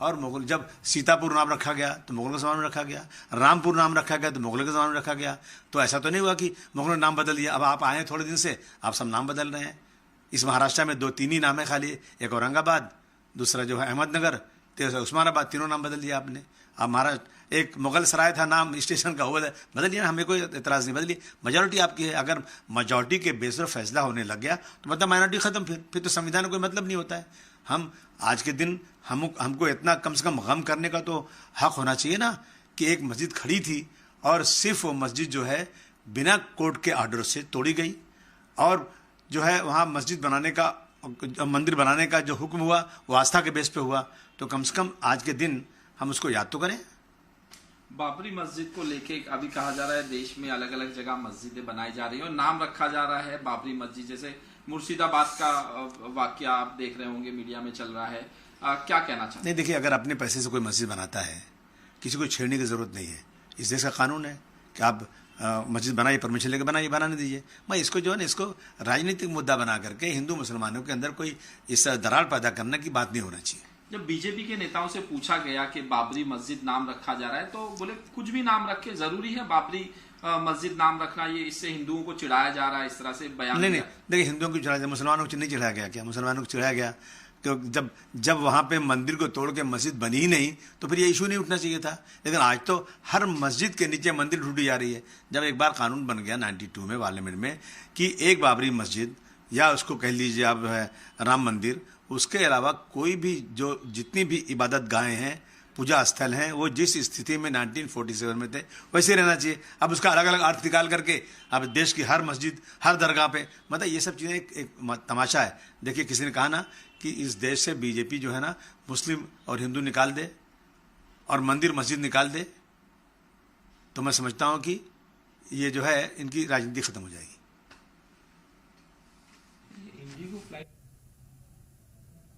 और मुगल, जब सीतापुर नाम रखा गया तो मुगलों के ज़माने में रखा गया, रामपुर नाम रखा गया तो मुगलों के ज़माने में रखा गया। तो ऐसा तो नहीं हुआ कि मुगलों ने नाम बदल दिया, अब आप आए थोड़े दिन से आप सब नाम बदल रहे हैं। इस महाराष्ट्र में 2-3 ही नाम है खाली, एक औरंगाबाद, दूसरा जो है अहमदनगर, तीसरा उस्मानाबाद, तीनों नाम बदल दिया आपने। अब महाराष्ट्र एक मुगल सराय था नाम स्टेशन का, वो बदल दिया, हमें कोई एतराज़ नहीं, बदली, मेजॉरिटी आपकी है। अगर मेजॉरिटी के बेस पर फैसला होने लग गया तो मतलब माइनॉरिटी ख़त्म, फिर तो संविधान का कोई मतलब नहीं होता है। हम आज के दिन हमको इतना कम से कम गम करने का तो हक होना चाहिए ना कि एक मस्जिद खड़ी थी और सिर्फ वो मस्जिद जो है बिना कोर्ट के आर्डर से तोड़ी गई, और जो है वहाँ मस्जिद बनाने का, मंदिर बनाने का जो हुक्म हुआ वो आस्था के बेस पे हुआ। तो कम से कम आज के दिन हम उसको याद तो करें। बाबरी मस्जिद को लेके अभी कहा जा रहा है देश में अलग अलग जगह मस्जिदें बनाई जा रही हैं और नाम रखा जा रहा है बाबरी मस्जिद। जैसे मुर्शिदाबाद का वाकया आप देख रहे होंगे, मीडिया में चल रहा है, क्या कहना चाहते हैं? नहीं, देखिए, अगर अपने पैसे से कोई मस्जिद बनाता है, किसी को छेड़ने की ज़रूरत नहीं है। इस देश का कानून है कि आप मस्जिद बनाइए, परमिशन लेकर बनाइए, बनाने दीजिए। मैं इसको जो है ना, इसको राजनीतिक मुद्दा बना करके हिंदू मुसलमानों के अंदर कोई इस दरार पैदा करने की बात नहीं होना चाहिए। जब बीजेपी के नेताओं से पूछा गया कि बाबरी मस्जिद नाम रखा जा रहा है तो बोले कुछ भी नाम रखे, जरूरी है बाबरी मस्जिद नाम रखना, ये इससे हिंदुओं को चिढ़ाया जा रहा है, इस तरह से बयान। नहीं, देखिए, हिंदुओं को चिढ़ाया, मुसलमानों को नहीं चिढ़ाया गया। क्या मुसलमानों को चिढ़ाया गया? तो जब वहाँ पे मंदिर को तोड़ के मस्जिद बनी ही नहीं तो फिर ये इशू नहीं उठना चाहिए था। लेकिन आज तो हर मस्जिद के नीचे मंदिर ढूंढी जा रही है। जब एक बार कानून बन गया 92 में पार्लियामेंट में कि एक बाबरी मस्जिद या उसको कह लीजिए आप राम मंदिर, उसके अलावा कोई भी जो जितनी भी इबादत गाहें हैं, पूजा स्थल हैं, वो जिस स्थिति में 1947 में थे वैसे रहना चाहिए। अब उसका अलग अलग अर्थ निकाल करके अब देश की हर मस्जिद, हर दरगाह पे, मतलब ये सब चीज़ें एक तमाशा है। देखिए, किसी ने कहा ना कि इस देश से बीजेपी जो है ना मुस्लिम और हिंदू निकाल दे और मंदिर मस्जिद निकाल दे, तो मैं समझता हूँ कि ये जो है इनकी राजनीति खत्म हो जाएगी।